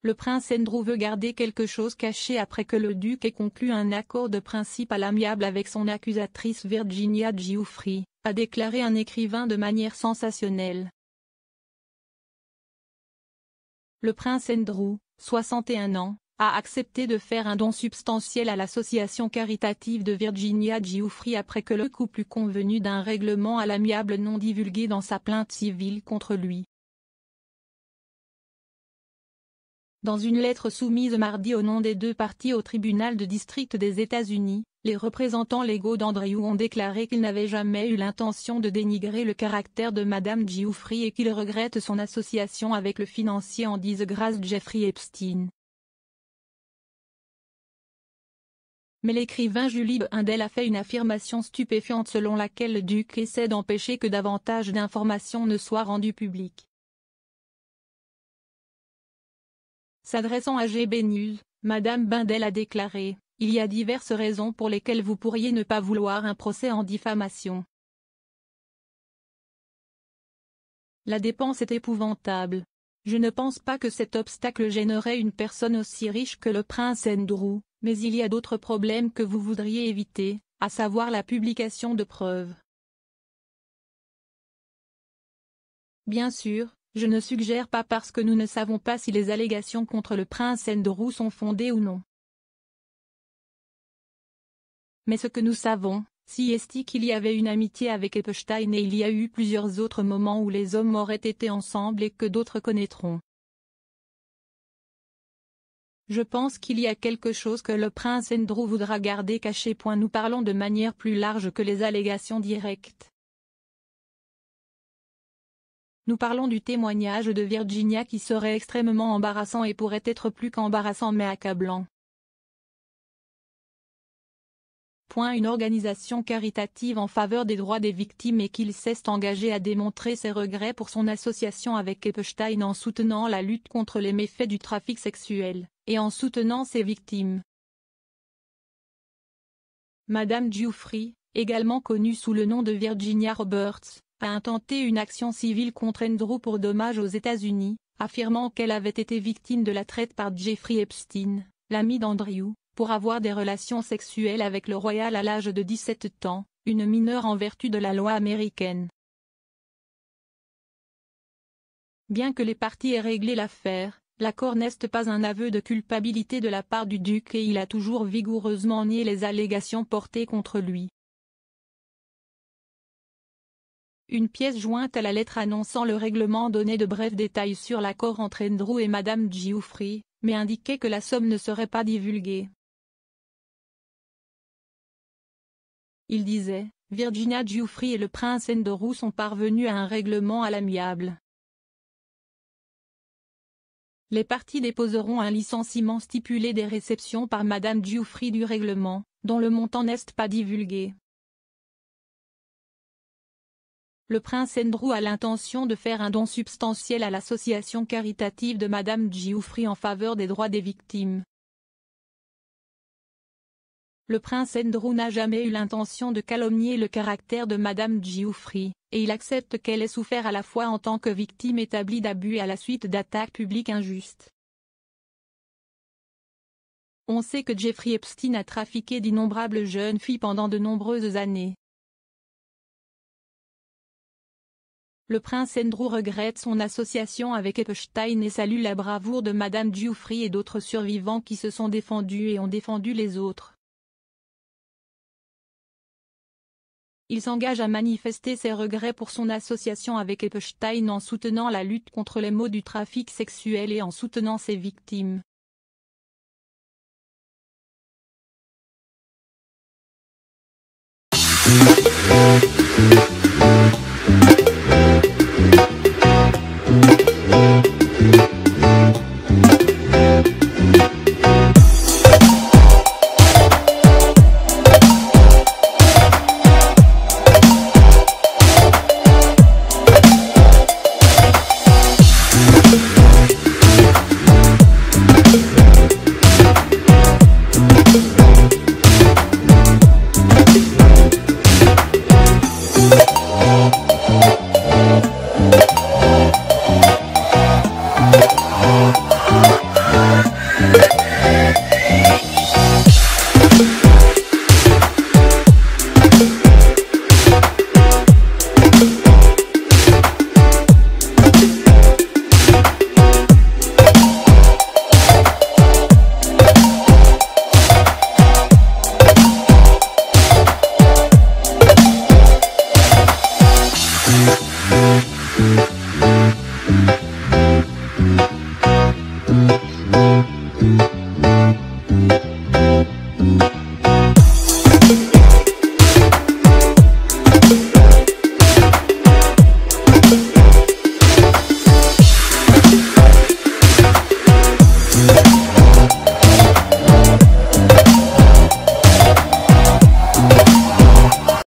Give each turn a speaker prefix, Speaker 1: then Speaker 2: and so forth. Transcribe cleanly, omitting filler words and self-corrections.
Speaker 1: le prince Andrew veut garder quelque chose caché après que le duc ait conclu un accord de principe à l'amiable avec son accusatrice Virginia Giuffre, a déclaré un écrivain de manière sensationnelle. Le prince Andrew, 61 ans, a accepté de faire un don substantiel à l'association caritative de Virginia Giuffre après que le couple eut convenu d'un règlement à l'amiable non divulgué dans sa plainte civile contre lui. Dans une lettre soumise mardi au nom des deux parties au tribunal de district des États-Unis, les représentants légaux d'Andrew ont déclaré qu'ils n'avaient jamais eu l'intention de dénigrer le caractère de Madame Giuffre et qu'ils regrettent son association avec le financier en disgrâce Jeffrey Epstein. Mais l'écrivain Julie Bindel a fait une affirmation stupéfiante selon laquelle le duc essaie d'empêcher que davantage d'informations ne soient rendues publiques. S'adressant à GB News, Madame Bindel a déclaré « Il y a diverses raisons pour lesquelles vous pourriez ne pas vouloir un procès en diffamation. La dépense est épouvantable. Je ne pense pas que cet obstacle gênerait une personne aussi riche que le prince Andrew, mais il y a d'autres problèmes que vous voudriez éviter, à savoir la publication de preuves. Bien sûr, je ne suggère pas parce que nous ne savons pas si les allégations contre le prince Andrew sont fondées ou non. Mais ce que nous savons, c'est qu'il y avait une amitié avec Epstein et il y a eu plusieurs autres moments où les hommes auraient été ensemble et que d'autres connaîtront. Je pense qu'il y a quelque chose que le prince Andrew voudra garder caché. Nous parlons de manière plus large que les allégations directes. Nous parlons du témoignage de Virginia qui serait extrêmement embarrassant et pourrait être plus qu'embarrassant mais accablant. Une organisation caritative en faveur des droits des victimes et qu'il s'est engagé à démontrer ses regrets pour son association avec Epstein en soutenant la lutte contre les méfaits du trafic sexuel, et en soutenant ses victimes. Madame Giuffre, également connue sous le nom de Virginia Roberts, a intenté une action civile contre Andrew pour dommages aux États-Unis, affirmant qu'elle avait été victime de la traite par Jeffrey Epstein, l'ami d'Andrew, pour avoir des relations sexuelles avec le royal à l'âge de 17 ans, une mineure en vertu de la loi américaine. Bien que les parties aient réglé l'affaire, l'accord n'est pas un aveu de culpabilité de la part du duc et il a toujours vigoureusement nié les allégations portées contre lui. Une pièce jointe à la lettre annonçant le règlement donnait de brefs détails sur l'accord entre Andrew et Madame Giuffre, mais indiquait que la somme ne serait pas divulguée. Il disait, Virginia Giuffre et le prince Andrew sont parvenus à un règlement à l'amiable. Les parties déposeront un licenciement stipulé des réceptions par Madame Giuffre du règlement, dont le montant n'est pas divulgué. Le prince Andrew a l'intention de faire un don substantiel à l'association caritative de Madame Giuffre en faveur des droits des victimes. Le prince Andrew n'a jamais eu l'intention de calomnier le caractère de Madame Giuffre, et il accepte qu'elle ait souffert à la fois en tant que victime établie d'abus et à la suite d'attaques publiques injustes. On sait que Jeffrey Epstein a trafiqué d'innombrables jeunes filles pendant de nombreuses années. Le prince Andrew regrette son association avec Epstein et salue la bravoure de Madame Giuffre et d'autres survivants qui se sont défendus et ont défendu les autres. Il s'engage à manifester ses regrets pour son association avec Epstein en soutenant la lutte contre les maux du trafic sexuel et en soutenant ses victimes.